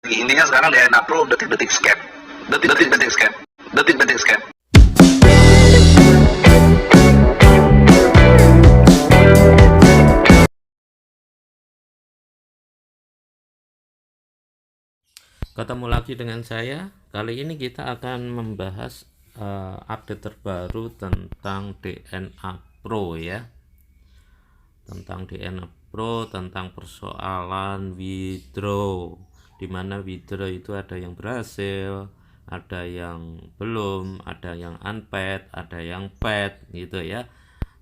Intinya sekarang DNA Pro detik-detik scam. Detik-detik scam. Detik-detik scam. Ketemu lagi dengan saya. Kali ini kita akan membahas update terbaru tentang DNA Pro ya. Tentang DNA Pro, tentang persoalan withdraw. Dimana withdraw itu ada yang berhasil, ada yang belum, ada yang unpaid, ada yang paid gitu ya.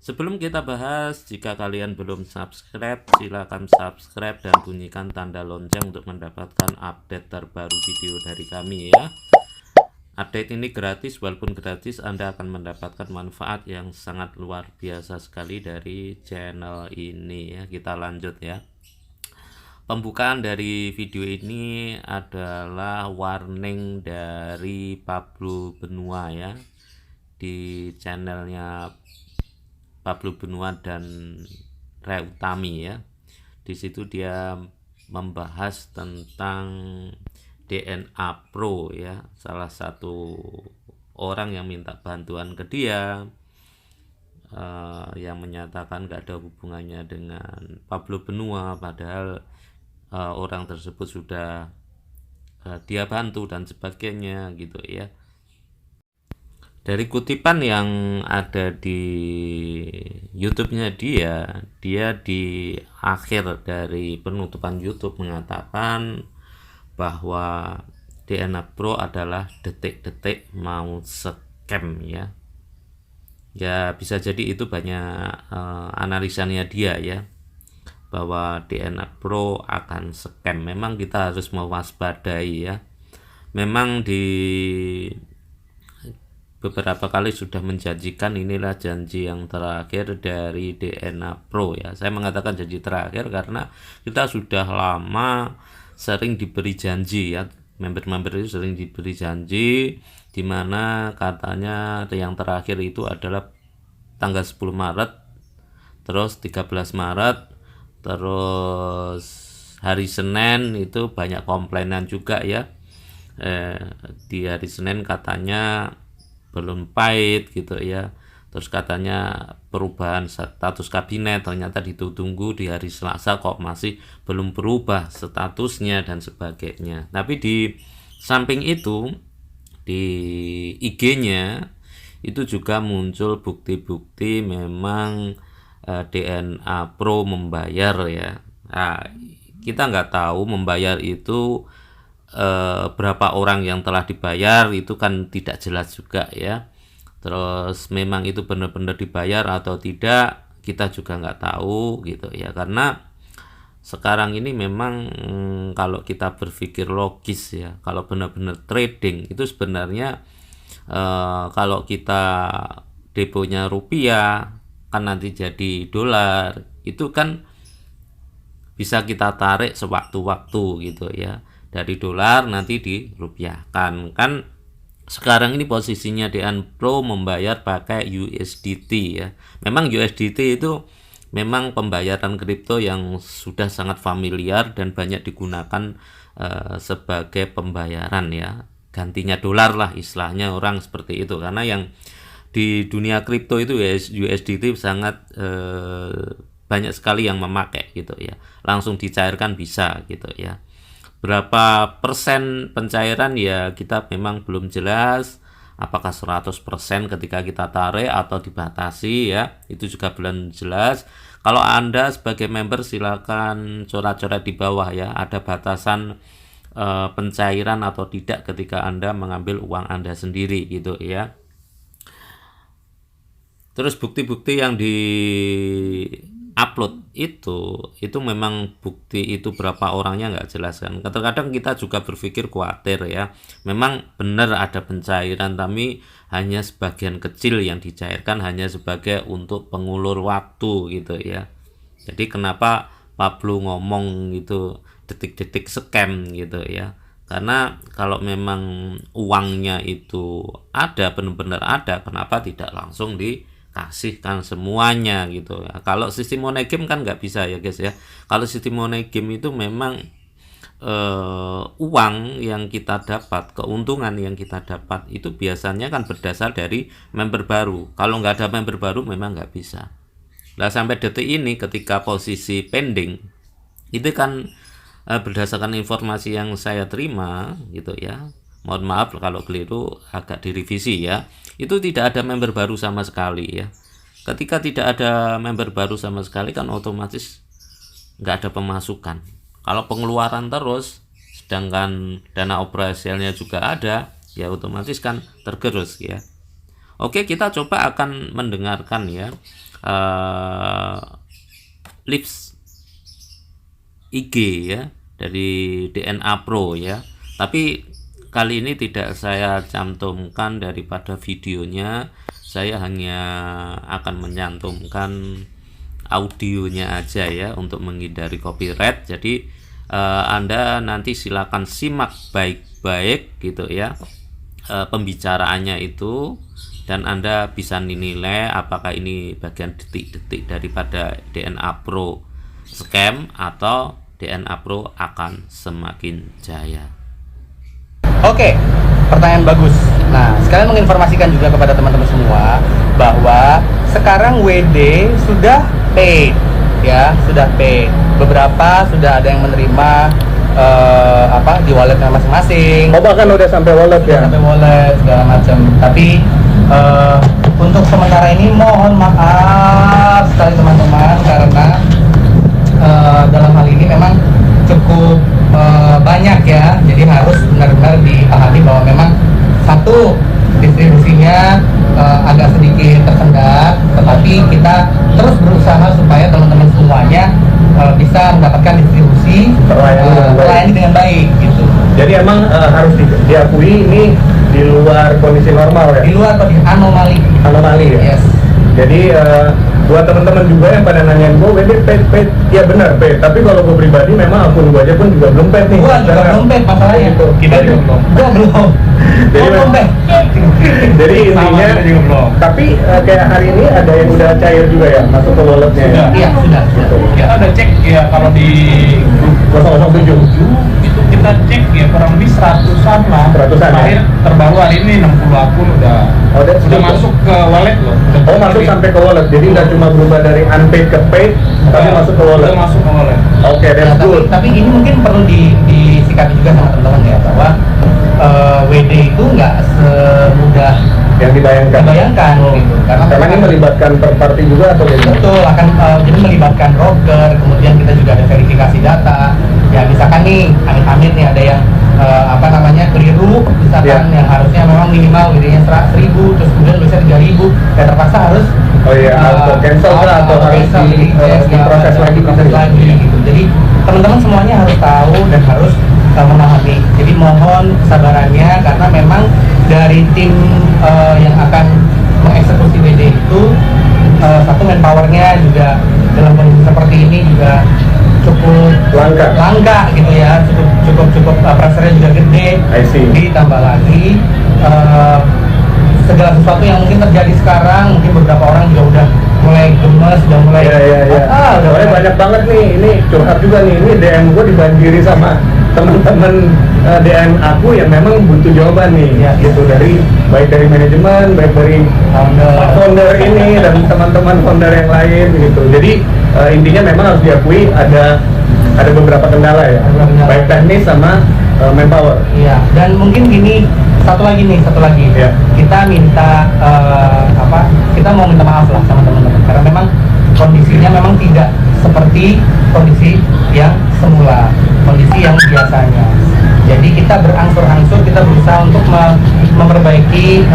Sebelum kita bahas, jika kalian belum subscribe, silakan subscribe dan bunyikan tanda lonceng untuk mendapatkan update terbaru video dari kami ya. Update ini gratis, walaupun gratis Anda akan mendapatkan manfaat yang sangat luar biasa sekali dari channel ini ya. Kita lanjut ya. Pembukaan dari video ini adalah warning dari Pablo Benua ya, di channelnya Pablo Benua dan Ray Utami ya. Di situ dia membahas tentang DNA Pro ya, salah satu orang yang minta bantuan ke dia, yang menyatakan gak ada hubungannya dengan Pablo Benua, padahal orang tersebut sudah dia bantu dan sebagainya gitu ya. Dari kutipan yang ada di YouTube-nya dia di akhir dari penutupan YouTube mengatakan bahwa DNA Pro adalah detik-detik mau scam ya. Ya bisa jadi itu banyak analisanya dia ya, bahwa DNA Pro akan scam. Memang kita harus mewaspadai ya. Memang di beberapa kali sudah menjanjikan inilah janji yang terakhir dari DNA Pro ya. Saya mengatakan janji terakhir karena kita sudah lama sering diberi janji ya. Member-member itu sering diberi janji, dimana katanya yang terakhir itu adalah tanggal 10 Maret, terus 13 Maret, terus hari Senin itu banyak komplainan juga ya. Di hari Senin katanya belum paid gitu ya, terus katanya perubahan status kabinet, ternyata ditunggu di hari Selasa kok masih belum berubah statusnya dan sebagainya. Tapi di samping itu di IG-nya itu juga muncul bukti-bukti memang DNA Pro membayar ya. Nah, kita nggak tahu membayar itu berapa orang yang telah dibayar, itu kan tidak jelas juga ya. Terus memang itu benar-benar dibayar atau tidak, kita juga nggak tahu gitu ya. Karena sekarang ini memang kalau kita berpikir logis ya, kalau benar-benar trading itu sebenarnya kalau kita deponya rupiah kan nanti jadi dolar, itu kan bisa kita tarik sewaktu-waktu gitu ya, dari dolar nanti dirupiahkan. Kan sekarang ini posisinya DNA Pro membayar pakai USDT ya. Memang USDT itu memang pembayaran kripto yang sudah sangat familiar dan banyak digunakan sebagai pembayaran ya, gantinya dolar lah istilahnya orang seperti itu. Karena yang di dunia kripto itu ya USDT sangat banyak sekali yang memakai gitu ya, langsung dicairkan bisa gitu ya. Berapa persen pencairan ya kita memang belum jelas, apakah 100% ketika kita tarik atau dibatasi ya, itu juga belum jelas. Kalau Anda sebagai member silakan coret-coret di bawah ya, ada batasan pencairan atau tidak ketika Anda mengambil uang Anda sendiri gitu ya. Terus bukti-bukti yang di upload itu memang bukti itu berapa orangnya nggak jelas kan. Kadang-kadang kita juga berpikir khawatir ya, memang benar ada pencairan tapi hanya sebagian kecil yang dicairkan, hanya sebagai untuk pengulur waktu gitu ya. Jadi kenapa Pablo ngomong gitu detik-detik scam gitu ya, karena kalau memang uangnya itu ada, benar-benar ada, kenapa tidak langsung kasihkan semuanya gitu ya. Kalau sistem money game kan nggak bisa ya guys ya. Kalau sistem money game itu memang uang yang kita dapat, keuntungan yang kita dapat itu biasanya kan berdasar dari member baru. Kalau nggak ada member baru memang nggak bisa. Nah sampai detik ini ketika posisi pending itu kan berdasarkan informasi yang saya terima gitu ya, mohon maaf kalau keliru agak direvisi ya, itu tidak ada member baru sama sekali ya. Ketika tidak ada member baru sama sekali kan otomatis nggak ada pemasukan. Kalau pengeluaran terus, sedangkan dana operasionalnya juga ada, ya otomatis kan tergerus ya. Oke, kita coba akan mendengarkan ya lips IG ya dari DNA Pro ya. Tapi kali ini tidak saya cantumkan daripada videonya, saya hanya akan menyantumkan audionya aja ya untuk menghindari copyright. Jadi Anda nanti silakan simak baik-baik gitu ya pembicaraannya itu, dan Anda bisa dinilai apakah ini bagian detik-detik daripada DNA Pro scam atau DNA Pro akan semakin jaya. Oke, pertanyaan bagus. Nah, sekalian menginformasikan juga kepada teman-teman semua bahwa sekarang WD sudah paid ya, sudah paid. Beberapa sudah ada yang menerima di walletnya masing-masing. Oh, bahkan udah sampai wallet ya? Sampai wallet segala macam. Tapi untuk sementara ini mohon maaf sekali teman-teman, karena dalam hal ini memang cukup banyak ya, jadi harus benar-benar dipahami bahwa memang satu, distribusinya agak sedikit tersendat, tetapi kita terus berusaha supaya teman-teman semuanya bisa mendapatkan distribusi terlayani dengan baik gitu. Jadi emang harus diakui ini di luar kondisi normal ya? Di luar kondisi anomali Ya? yes. Jadi buat teman-teman juga yang pada nanyain gue, WD paid, ya benar paid. Tapi kalau gue pribadi memang akun gue aja pun juga belum paid nih. Gue juga belum paid masalahnya. Gitu. Kita juga belum. Gue belum. Jadi belum paid. Jadi intinya, tapi kayak hari ini ada yang udah cair juga ya masuk ke walletnya. Sudah. Iya sudah. Kita udah cek ya, kalau di grup 007 itu kita cek ya kurang lebih 100-an lah. 100-an ya? Terakhir terbaru hari ini 60 akun udah masuk ke wallet loh. Oh, masuk sampai ke wallet. Jadi nggak cuma berubah dari unpaid ke paid, tapi masuk ke wallet. Udah masuk ke wallet. Oke, that's Nah, good. tapi ini mungkin perlu disikapi juga sama teman-teman ya, bahwa WD itu nggak semudah Yang dibayangkan. gitu, Karena ini melibatkan third party juga atau gimana? betul akan jadi melibatkan broker, kemudian kita juga ada verifikasi data. Ya misalkan nih amit-amit nih ada yang keliru misalkan, yang harusnya memang minimal WD-nya 1.000 terus kemudian bisa 3.000, ya terpaksa harus Oh iya, harus cancel lah atau harus diproses lagi. Gitu. Jadi teman-teman semuanya harus tahu dan harus memahami. Jadi mohon kesabarannya, karena memang dari tim yang akan mengeksekusi WD itu satu, manpowernya juga dalam kondisi seperti ini juga cukup langka gitu ya, cukup pressure-nya juga gede. I see. Ditambah lagi segala sesuatu yang mungkin terjadi sekarang, mungkin beberapa orang juga udah mulai gemes, udah mulai Soalnya banyak banget nih, ini curhat juga nih, ini DM gue dibanjiri sama teman-teman DM aku yang memang butuh jawaban nih, gitu, dari baik dari manajemen, baik dari founder ini dan teman-teman founder yang lain gitu. Jadi intinya memang harus diakui ada beberapa kendala ya, baik teknis sama manpower. Iya, dan mungkin gini, satu lagi. Ya. Kita minta kita mau minta maaf lah sama teman-teman, karena memang kondisinya memang tidak seperti kondisi yang semula, kondisi yang biasanya. Jadi kita berangsur-angsur, kita berusaha untuk memperbaiki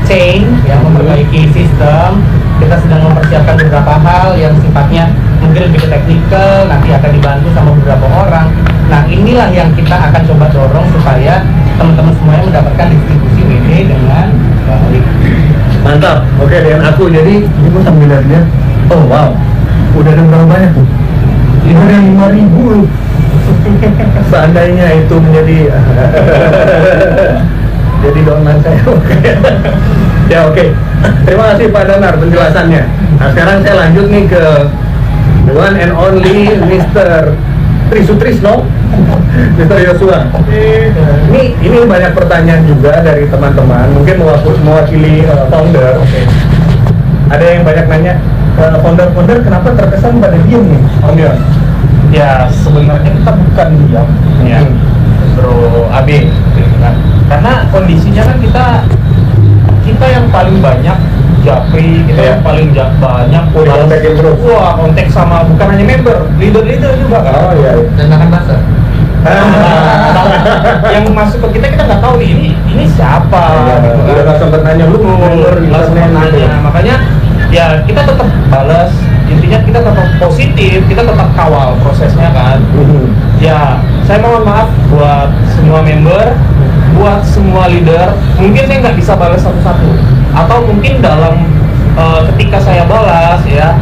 chain, yang memperbaiki sistem. Kita sedang mempersiapkan beberapa hal yang sifatnya mungkin lebih teknikal, nanti akan dibantu sama beberapa orang. Nah, inilah yang kita akan coba dorong supaya teman-teman semuanya mendapatkan distribusi WD dengan baik. Mantap. Oke, dengan aku jadi ini gue sambil lihatnya. Oh wow, udah ada berapa banyak tuh? 5.000 loh. Seandainya itu menjadi jadi downline saya. Ya oke. Terima kasih Pak Danar penjelasannya. Nah sekarang saya lanjut nih ke the one and only Mr. Trisutrisno, Mr. Yosua. Ini banyak pertanyaan juga dari teman-teman, mungkin mewakili founder. Ada yang banyak nanya, founder kenapa terkesan pada diem nih, Om Dion? Ya sebenarnya kita bukan diam ya, Bro AB gitu kan. Karena kondisinya kan kita yang paling banyak japri, kita yang paling banyak kontekin terus. Wah, kontak sama bukan hanya member, leader juga kan. Oh iya. Dan akan buzzer. Yang masuk ke kita nggak tahu nih ini siapa. Gitu kan. Udah nggak sempet nanya lu member, Nggak sempet nanya. Makanya ya kita tetap balas. Intinya kita tetap positif, kita tetap kawal prosesnya kan. Ya, saya mohon maaf buat semua member, buat semua leader. Mungkin saya nggak bisa balas satu-satu, atau mungkin dalam ketika saya balas ya,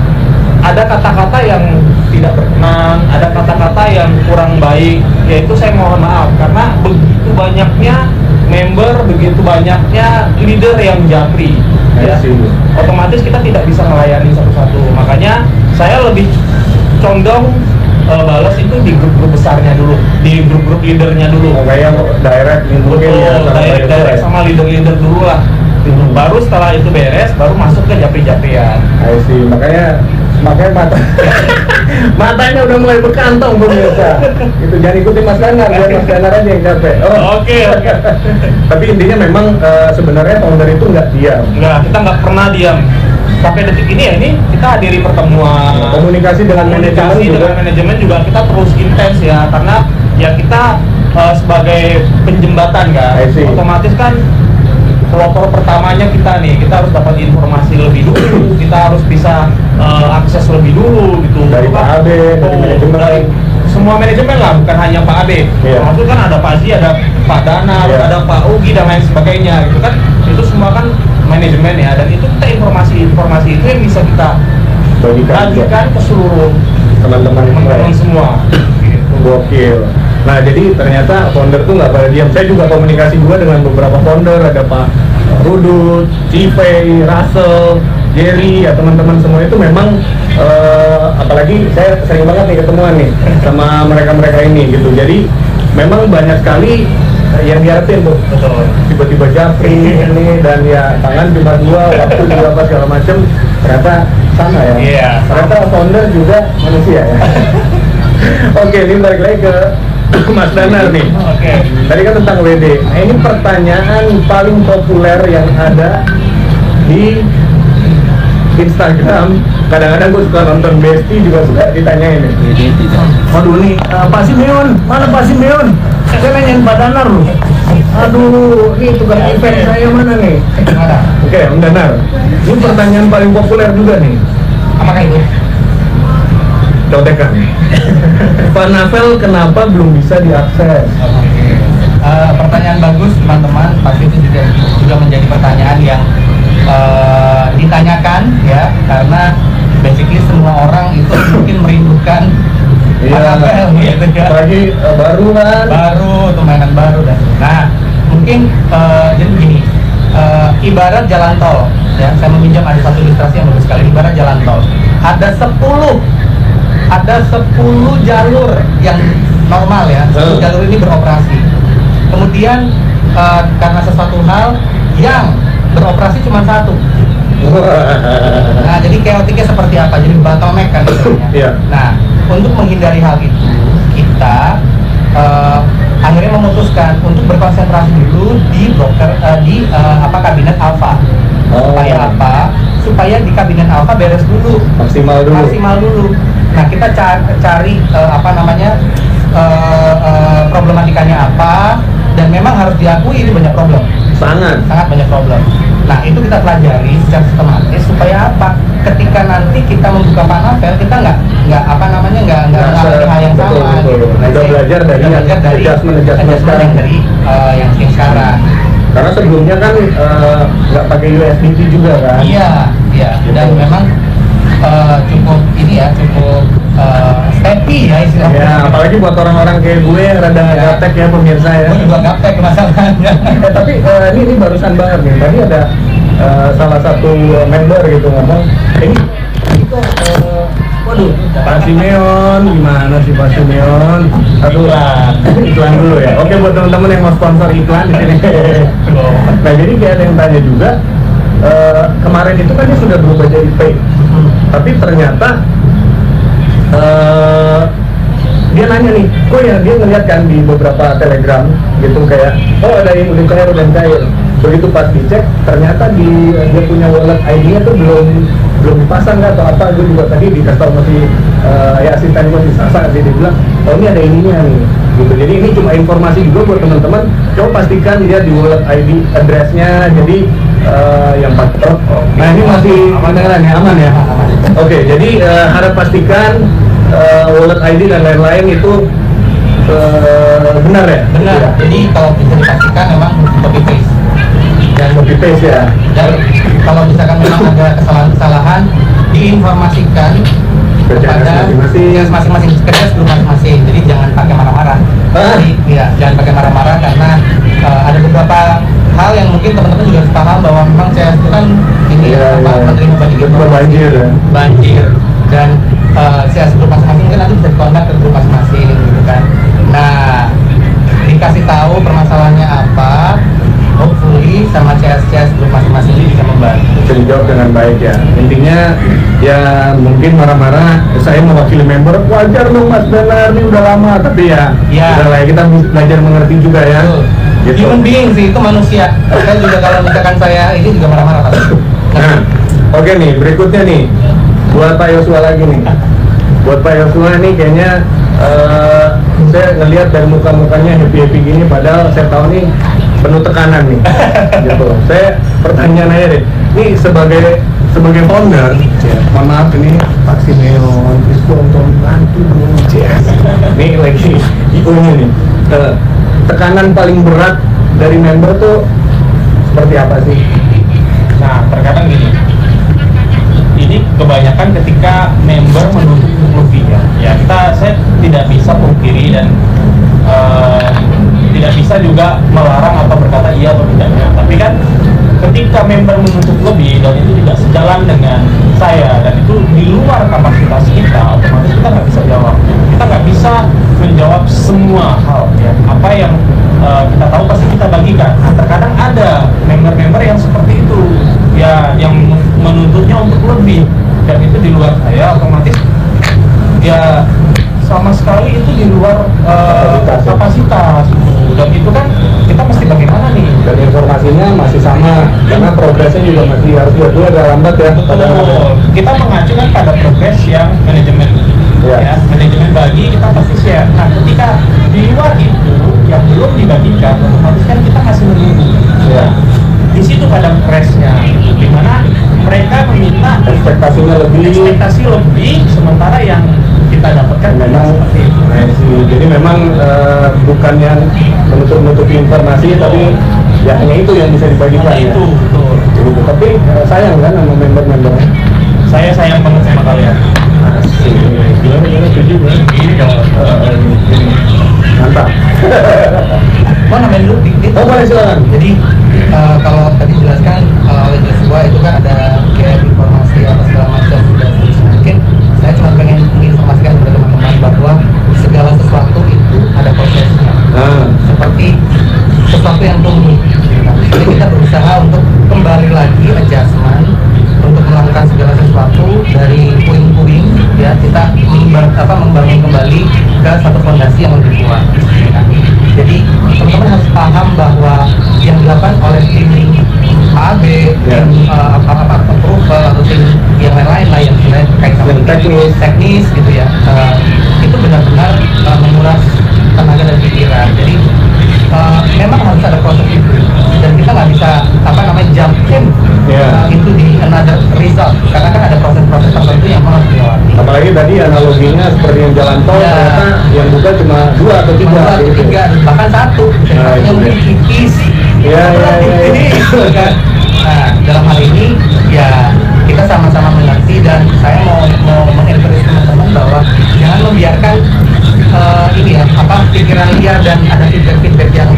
ada kata-kata yang tidak berkenan, ada kata-kata yang kurang baik. Yaitu saya mohon maaf karena begitu banyaknya member, begitu banyaknya leader yang japri. Ya, otomatis kita tidak bisa melayani satu-satu. Makanya saya lebih condong balas itu di grup-grup besarnya dulu, di grup-grup leadernya dulu. Kayak direct mungkin ya, direct sama leader-leader dulu lah. Baru setelah itu beres, baru masuk ke japri-japrian. I see. Makanya matanya udah mulai berkantong pemirsa. Itu jangan ikutin Mas Danar, biar Mas Danar aja yang capek. Oke. Tapi intinya memang sebenarnya founder itu nggak diam. Nggak, kita nggak pernah diam. Sampai detik ini ya, ini kita hadiri pertemuan. Komunikasi dengan manajemen juga kita terus intens ya, karena ya kita sebagai penjembatan kan. Otomatis kan pelopor pertamanya kita nih, kita harus dapat informasi lebih dulu, kita harus bisa akses lebih dulu gitu. Dari Pak AB, dari manajemen. Dari semua manajemen lah, bukan hanya Pak AB. Termasuk kan ada Pak Zi, ada Pak Dana, ada Pak Ugi dan lain sebagainya gitu kan. Itu semua kan manajemen ya, dan itu kita informasi itu yang bisa kita bagikan ke seluruh teman-teman semua. Gitu. Gokil. Nah, jadi ternyata founder tuh nggak pada diam. Saya juga komunikasi juga dengan beberapa founder, ada Pak Rudut, Cipe, Russell, Jerry, ya teman-teman semua itu memang apalagi saya sering banget nih ketemuan nih sama mereka-mereka ini gitu. Jadi memang banyak sekali yang diharapin tuh. Betul. Tiba-tiba japri ini dan ya tangan cuma dua, waktu juga apa segala macem. Ternyata sama ya. Iya. Ternyata founder juga manusia ya. Oke, ini balik lagi ke Mas Danar nih. Oke. Tadi kan tentang WD. Nah, ini pertanyaan paling populer yang ada di Instagram. Kadang-kadang gue suka nonton Besti juga suka ditanyain nih. Waduh nih, Pak Simeon, mana Pak Simeon? Saya nanyain Pak Danar loh. Aduh, nih tukang event saya mana nih? Oke, Om Danar. Ini pertanyaan paling populer juga nih. Apakah itu? Contekan. Pak Navel kenapa belum bisa diakses? Pertanyaan bagus teman-teman, pasti itu juga menjadi pertanyaan yang ditanyakan ya, karena basically semua orang itu mungkin merindukan Navel gitu ya. Apalagi baru kan? Baru, tuh mainan baru dan nah mungkin jadi gini, ibarat jalan tol ya, saya meminjam ada satu ilustrasi yang bagus sekali. Ibarat jalan tol, ada 10 jalur yang normal ya, 10 jalur ini beroperasi. Kemudian karena sesuatu hal yang beroperasi cuma satu. Nah, jadi chaoticnya seperti apa? Jadi bottleneck kan sebenarnya. Nah, untuk menghindari hal itu, kita akhirnya memutuskan untuk berkonsentrasi dulu di kabinet alpha. Supaya apa? Supaya di kabinet alpha beres dulu, maksimal dulu. Nah, kita cari problematikanya apa, dan memang harus diakui ini banyak problem. Sangat banyak problem. Nah, itu kita pelajari secara sistematis supaya apa? Ketika nanti kita membuka Pak Navel, kita nggak mengalami hal yang sama. Gitu. Nah, udah belajar dari adjustment yang sekarang. Karena sebelumnya kan nggak pakai USBT juga kan? Iya. Dan memang cukup steady ya istilahnya. Ya, apalagi buat orang-orang kayak gue yang rada gaptek ya pemirsa ya. Gue juga gaptek masalahnya. Tapi ini barusan banget nih. Tadi ada salah satu member gitu ngomong, ini kok waduh, Pak Simeon, gimana sih Pak Simeon? Aturan. Iklan dulu ya. Oke, buat teman-teman yang mau sponsor iklan di sini. Nah, jadi kayak ada yang tanya juga, kemarin itu kan dia sudah berubah jadi pay, tapi ternyata dia nanya nih, kok ya dia ngeliat kan di beberapa telegram gitu kayak, oh ada yang udah cair. Begitu pas dicek, ternyata dia punya wallet ID-nya tuh belum dipasang nggak atau apa. Gue juga tadi dikasih tahu masih ya asisten gue di Sasa, dia bilang, oh ini ada ininya nih gitu. Jadi ini cuma informasi juga buat teman-teman, coba pastikan dia di wallet ID address-nya, jadi yang patron. Nah ini masih kedengeran ya, aman ya? Oke, jadi harap pastikan wallet ID dan lain-lain itu benar ya? Benar. Ya. Jadi kalau bisa dipastikan memang copy paste. Dan Copy paste ya. Dan kalau misalkan memang ada kesalahan-kesalahan, diinformasikan kepada masing-masing kerja sebelum masing-masing. Jadi jangan pakai marah-marah. Jadi ya jangan pakai marah-marah karena ada beberapa hal yang mungkin teman-teman juga harus paham bahwa memang CS itu kan ini menerima banjir dan CS grup masing-masing kan nanti bisa dikontak ke grup masing-masing gitu kan. Nah, dikasih tahu permasalahannya apa, hopefully sama CS grup masing-masing ini bisa membantu. Bisa dijawab dengan baik ya. Intinya ya mungkin marah-marah, saya mewakili member, wajar dong Mas Benar, ini udah lama, tapi ya udah lah ya, kita belajar mengerti juga ya. Gitu. Human being sih, itu manusia. Saya juga kalau misalkan saya ini juga marah-marah pasti. Nah, oke nih, berikutnya nih buat Pak Yosua lagi nih. Buat Pak Yosua nih kayaknya saya ngelihat dari muka-mukanya happy-happy gini, padahal saya tahu nih penuh tekanan nih. Gitu. Saya pertanyaan aja deh. Nih sebagai founder, ya, mohon maaf ini Pak Simeon, untuk bantu dong, yes. Nih lagi IO-nya nih. Tekanan paling berat dari member tuh seperti apa sih? Nah, terkadang gini, ini kebanyakan ketika member menuntut lebih ya saya tidak bisa pungkiri dan tidak bisa juga melarang atau berkata iya atau tidak ya. Tapi kan ketika member menuntut lebih dan itu tidak sejalan dengan saya dan itu di luar kapasitas kita, otomatis kita nggak bisa jawab. Kita nggak bisa menjawab semua hal ya. Apa yang kita tahu pasti kita bagikan. Nah, terkadang ada member-member yang seperti itu ya, yang menuntutnya untuk lebih dan itu di luar saya, otomatis ya sama sekali itu di luar kapasitas dan itu kan kita mesti bagaimana nih, dan informasinya masih sama karena progresnya juga masih harus dua agak lambat ya. Kita mengacu kan pada progres yang manajemen ya, manajemen bagi kita pasti share. Nah, ketika di luar itu yang belum dibagikan, otomatis kan kita masih menunggu ya. Di situ pada crashnya, di mana mereka meminta ekspektasi lebih, sementara yang kita dapatkan memang seperti itu. Jadi memang bukan yang menutup-nutupi informasi, tapi ya hanya itu yang bisa dibagikan. Itu ya. betul. Gitu. Tapi sayang kan sama member-membernya. Saya sayang banget sama kalian. Asik. Gimana setuju kan? Mantap. Mau nambahin dulu dikit? Oh boleh silakan. Jadi kalau tadi jelaskan oleh Joshua itu kan ada kayak informasi apa segala macam dan mungkin saya cuma pengen menginformasikan kepada teman-teman bahwa segala sesuatu itu ada prosesnya. Seperti sesuatu yang tumbuh. Jadi kita berusaha untuk kembali lagi adjustment untuk melakukan segala sesuatu dari puing-puing ya, kita membangun kembali ke satu fondasi yang lebih kuat. Jadi teman-teman harus paham bahwa yang dilakukan oleh tim AB, tim approval atau tim yang lain-lain lah yang sebenarnya terkait sama teknis gitu ya, itu benar-benar menguras tenaga dan pikiran. Jadi memang harus ada proses itu dan kita nggak bisa jump in itu di another result karena kan ada proses-proses tertentu yang harus dilewati. Apalagi tadi analoginya seperti yang jalan tol, ternyata yang buka cuma 2 atau 3 bahkan 1 yang mungkin tipis. Kan? Nah, dalam hal ini ya kita sama-sama mengerti dan saya mau mengencourage teman-teman bahwa jangan membiarkan pikiran liar dan ada feedback yang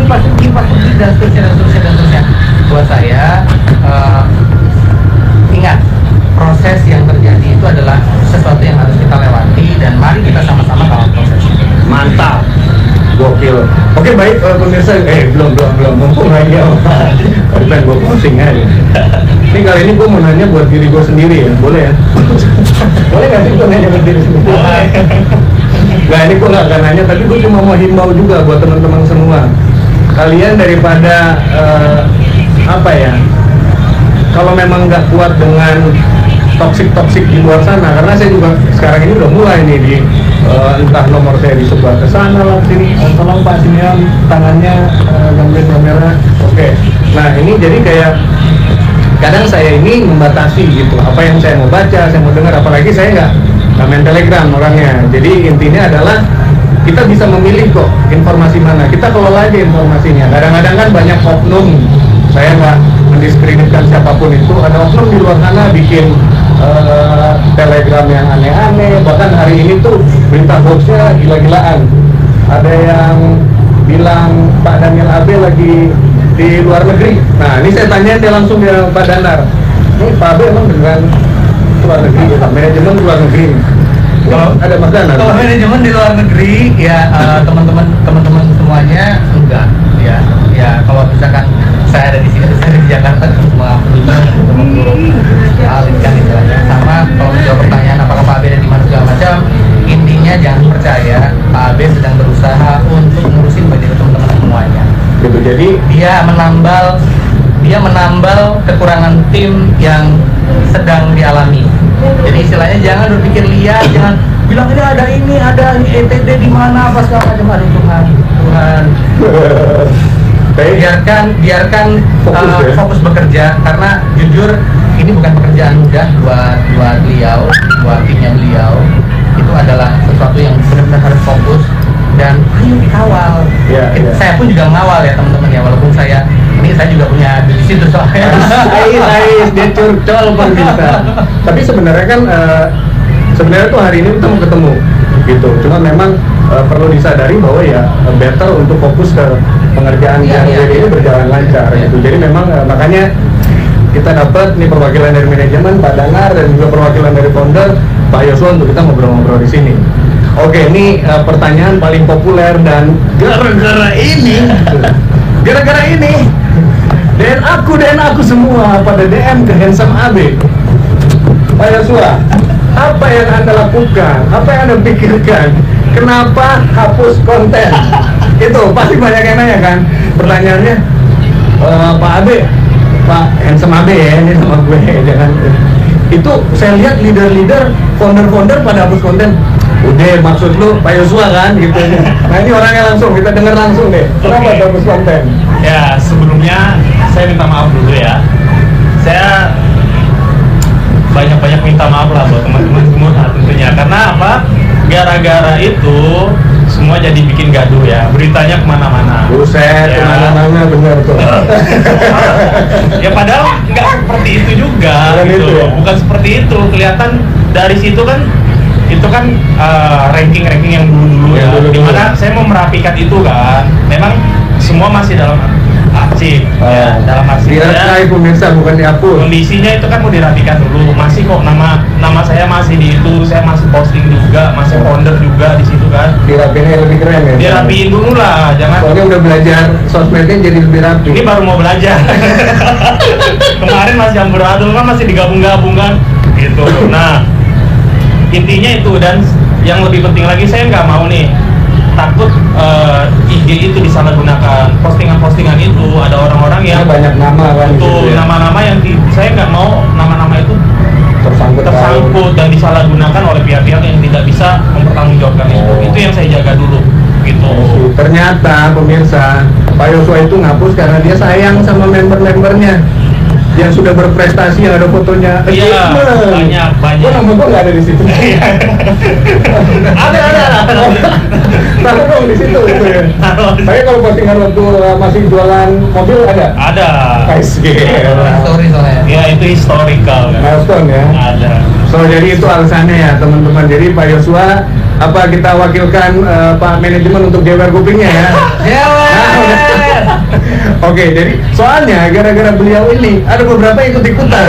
pasti begini dan seterusnya. Buat saya ingat proses yang terjadi itu adalah sesuatu yang harus kita lewati dan mari kita sama-sama kawal prosesnya. Mantap, gokil. Oke baik pemirsa, belum mumpung lagi ya. Bukan gue pusing aja. Ini kali ini gue mau nanya buat diri gue sendiri ya, boleh ya? Boleh nggak sih gue nanya buat diri sendiri? Nah ini gue nggak akan nanya, tapi gue cuma mau himbau juga buat teman-teman semua. Kalian daripada apa ya? Kalau memang nggak kuat dengan toksik di luar sana, karena saya juga sekarang ini udah mulai nih di entah nomor saya disebar ke sana lah sini, tolong Pak sini ya, tangannya gangguin kamera. Oke. Nah ini jadi kayak kadang saya ini membatasi gitu apa yang saya mau baca, saya mau dengar, apalagi saya nggak main Telegram orangnya. Jadi intinya adalah kita bisa memilih kok informasi mana, kita kelola aja informasinya. Kadang-kadang kan banyak oknum, saya nggak mendiskreditkan siapapun itu, ada oknum di luar sana bikin Telegram yang aneh-aneh. Bahkan hari ini tuh berita hoaxnya gila-gilaan. Ada yang bilang Pak Daniel Abe lagi di luar negeri. Nah ini saya tanya dia langsung dia Pak Danar, ini Pak Abe emang dengan luar negeri ya, manajemen luar negeri. Kalau ada Mas Danar? Kalau manajemen di luar negeri ya teman-teman semuanya enggak ya kalau misalkan saya ada di sini, saya di Jakarta semua alihkan istilahnya. Sama kalau menjawab pertanyaan apakah Pak Abe ada di mana segala macam, intinya jangan percaya, Pak Abe sedang berusaha untuk ngurusin budget teman-teman semuanya. Gitu, jadi Dia menambal kekurangan tim yang sedang dialami. Jadi istilahnya jangan berpikir liar, jangan bilang ini ada ETD di mana apa segala macam. Aduh Tuhan. biarkan fokus bekerja, karena jujur ini bukan pekerjaan mudah buat beliau, buat timnya beliau. Itu adalah sesuatu yang benar-benar harus fokus dan ayo dikawal. Saya pun juga mengawal ya teman-teman ya, walaupun saya juga punya di situ soalnya. dia curcol Bang kita. Tapi sebenarnya kan sebenarnya tuh hari ini kita mau ketemu gitu. Cuma memang perlu disadari bahwa ya better untuk fokus ke pengerjaan yang ini berjalan lancar gitu. Jadi memang makanya kita dapat nih perwakilan dari manajemen Pak Danar dan juga perwakilan dari founder Pak Yosua untuk kita ngobrol-ngobrol di sini. Oke, ini pertanyaan paling populer dan gara-gara ini dan aku semua pada DM ke Handsome Abe. Pak Yosua, apa yang Anda lakukan? Apa yang Anda pikirkan? Kenapa hapus konten? Itu pasti banyak yang nanya kan. Pertanyaannya, Pak Abe, Pak Handsome Abe ya, ini sama gue, jangan. Itu saya lihat leader-leader, founder-founder pada hapus konten. Udah, maksud lu Pak Yosua kan gitu. Nah ini orangnya langsung, kita dengar langsung deh. Kenapa hapus konten? Ya sebelumnya saya minta maaf dulu ya. Saya banyak minta maaf lah buat teman-teman semua tentunya. Karena apa? Gara-gara itu semua jadi bikin gaduh ya. Beritanya kemana-mana. Buset, ya. kemana-mana bener tuh. Ya padahal nggak seperti itu juga. Bukan gitu. itu ya? Bukan seperti itu. Kelihatan dari situ kan. Itu kan ranking-ranking yang dulu-dulu ya. Dimana saya mau merapikan itu kan. Memang semua masih dalam arsip ya, dalam arsip ya. Pemirsa bukan dihapus. Kondisinya itu kan mau dirapikan dulu. Masih kok nama saya masih di itu, saya masih posting juga, masih founder juga di situ kan. Dirapiin yang lebih keren ya. Dirapiin dulu lah, jangan. Soalnya udah belajar sosmednya jadi lebih rapi. Ini baru mau belajar. Kemarin masih amburadul kan, masih digabung-gabung kan gitu. Nah, intinya itu, dan yang lebih penting lagi saya nggak mau nih takut IG itu disalahgunakan. Postingan-postingan itu ada orang-orang yang banyak nama kan betul, gitu ya. nama-nama yang saya nggak mau nama-nama itu tersangkut dan disalahgunakan oleh pihak-pihak yang tidak bisa mempertanggungjawabkan itu yang saya jaga dulu gitu. Ternyata pemirsa, Pak Yosua itu ngapus karena dia sayang sama member-membernya yang sudah berprestasi, yang ada fotonya. Iya, banyak. Kok nama gue nggak ada di situ? ada. Taruh dong di situ itu ya. Saya kalau postingan waktu masih jualan mobil ada. Ada. Story soalnya. Ya itu historical kan. Milestone ya. Ada. So jadi itu alasannya ya teman-teman. Jadi Pak Yosua, apa kita wakilkan Pak manajemen untuk jewer kupingnya ya? Oke, jadi soalnya gara-gara beliau ini ada beberapa ikut-ikutan.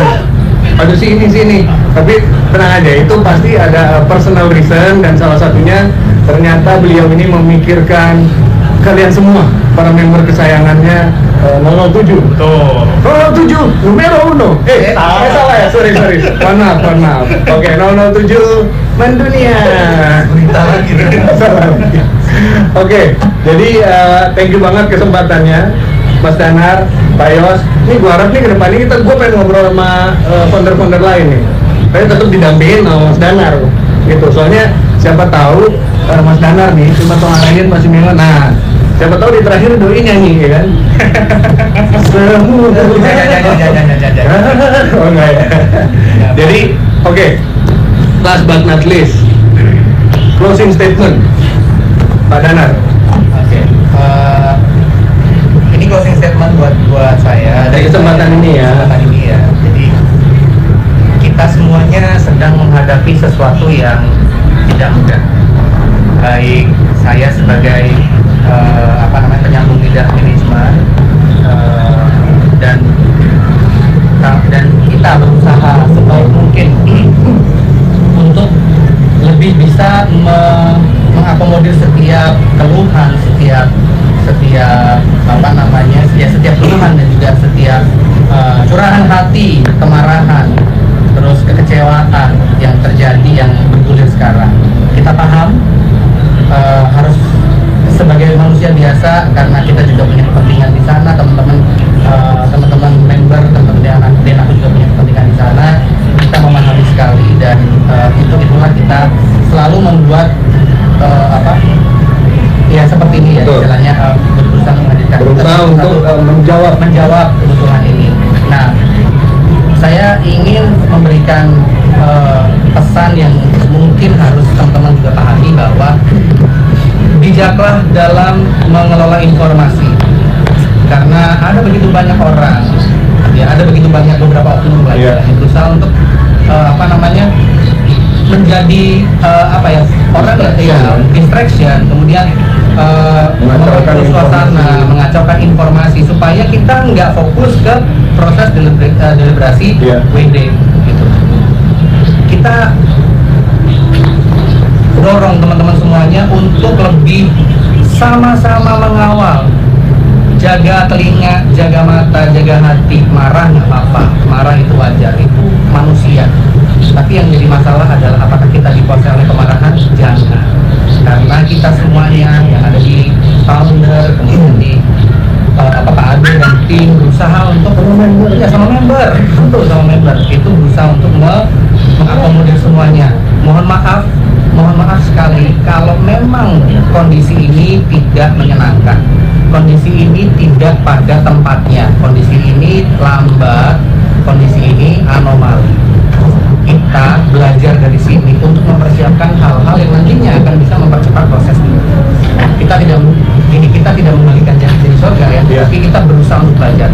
Ada sini. Tapi tenang aja, itu pasti ada personal reason, dan salah satunya ternyata beliau ini memikirkan kalian semua, para member kesayangannya 007. Betul. 007, numero uno. Salah ya, sorry. Mohon maaf. Oke, 007 mendunia. Berita lagi. Salah. Oke, jadi thank you banget kesempatannya, Mas Danar, Pak Yos. Ini gua harap nih ke depannya gua pengen ngobrol sama founder-founder lain nih. Tapi tetap didampingin sama Mas Danar gitu. Soalnya siapa tahu Mas Danar nih cuma ngarahin Mas Milo. Nah, siapa tahu di terakhir doi nyanyi ya kan. Oh enggak ya. Jadi oke, last but not least, closing statement Pak Danar. Oke. Ini closing statement buat saya Dari kesempatan ini ya. Jadi kita semuanya sedang menghadapi sesuatu yang tidak mudah. Baik saya sebagai penyambung lidah manajemen, dan kita berusaha sebaik mungkin untuk lebih bisa mengakomodir setiap keluhan, setiap keluhan dan juga setiap curahan hati, kemarahan, terus kekecewaan yang terjadi, yang bergulir sekarang. Kita paham harus sebagai manusia biasa, karena kita juga punya kepentingan di sana, teman-teman member, teman-teman dan aku juga punya kepentingan di sana. Kita memahami sekali, dan itulah kita selalu membuat ya seperti ini ya, istilahnya berusaha menghadirkan, untuk menjawab kebutuhan ini. Nah, saya ingin memberikan pesan yang mungkin harus teman-teman juga pahami, bahwa bijaklah dalam mengelola informasi, karena ada begitu banyak orang, ya ada begitu banyak beberapa oknum yang berusaha untuk menjadi orang ya distraction, kemudian mengacaukan suasana, mengacaukan informasi, supaya kita nggak fokus ke proses deliberasi WD gitu. Kita dorong teman-teman semuanya untuk lebih sama-sama mengawal, jaga telinga, jaga mata, jaga hati. Marah nggak apa-apa, marah itu wajar, itu manusia. Tapi yang jadi masalah adalah apakah kita dikuasai oleh kemarahan? Jangan. Karena kita semuanya yang ada di founder, kemudian di Pak Ade dan tim berusaha untuk sama member itu berusaha untuk mengakomodir semuanya. Mohon maaf sekali kalau memang kondisi ini tidak menyenangkan, kondisi ini tidak pada tempatnya, kondisi ini lambat, kondisi ini anomali. Kita belajar dari sini untuk mempersiapkan hal-hal yang nantinya akan bisa mempercepat proses ini. Kita tidak membalikan jadi surga ya, tapi kita berusaha untuk belajar.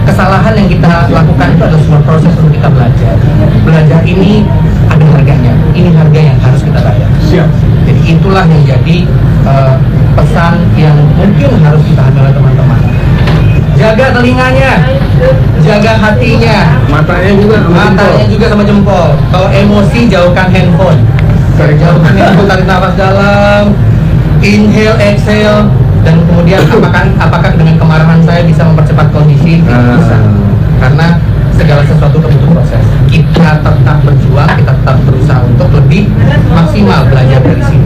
Kesalahan yang kita lakukan itu adalah sebuah proses untuk kita belajar. Belajar ini ada harganya. Ini harga yang harus kita bayar. Siap. Jadi itulah yang jadi pesan yang mungkin harus dipahami oleh teman-teman. Jaga telinganya, jaga hatinya, matanya juga sama jempol. Kalau emosi jauhkan handphone. Jauhkan handphone, tarik nafas dalam, inhale, exhale, dan kemudian apakah dengan kemarahan saya bisa mempercepat kondisi? Tidak bisa, karena segala sesuatu butuh proses. Kita tetap berjuang, kita tetap berusaha untuk lebih maksimal belajar dari sini.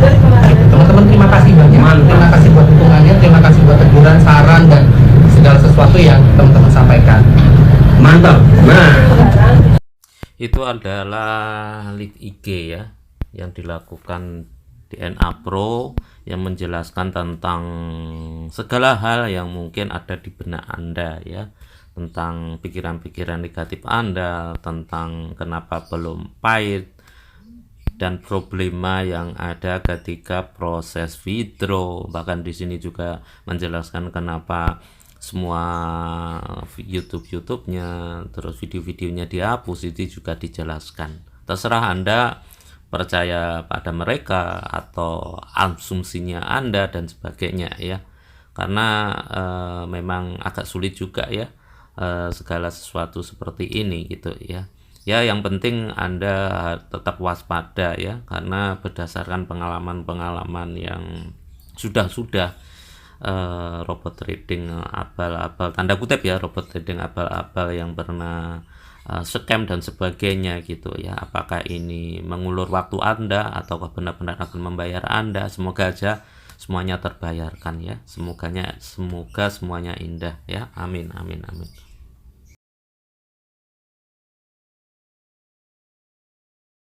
Teman-teman, terima kasih banyak. Terima kasih buat dukungannya, terima kasih buat teguran, saran, dan segala sesuatu yang teman-teman sampaikan. Mantap. Nah, itu adalah live IG ya yang dilakukan DNA Pro, yang menjelaskan tentang segala hal yang mungkin ada di benak Anda ya, tentang pikiran-pikiran negatif Anda, tentang kenapa belum pahit, dan problema yang ada ketika proses withdraw. Bahkan di sini juga menjelaskan kenapa semua YouTube-nya, terus video-videonya dihapus, itu juga dijelaskan. Terserah Anda percaya pada mereka atau asumsinya Anda dan sebagainya ya, karena memang agak sulit juga ya segala sesuatu seperti ini gitu ya. Ya, yang penting Anda tetap waspada ya, karena berdasarkan pengalaman-pengalaman yang sudah robot trading abal-abal, tanda kutip ya, robot trading abal-abal yang pernah scam dan sebagainya gitu ya. Apakah ini mengulur waktu Anda ataukah benar-benar akan membayar Anda? Semoga aja semuanya terbayarkan ya. Semoga semuanya indah ya. Amin amin amin.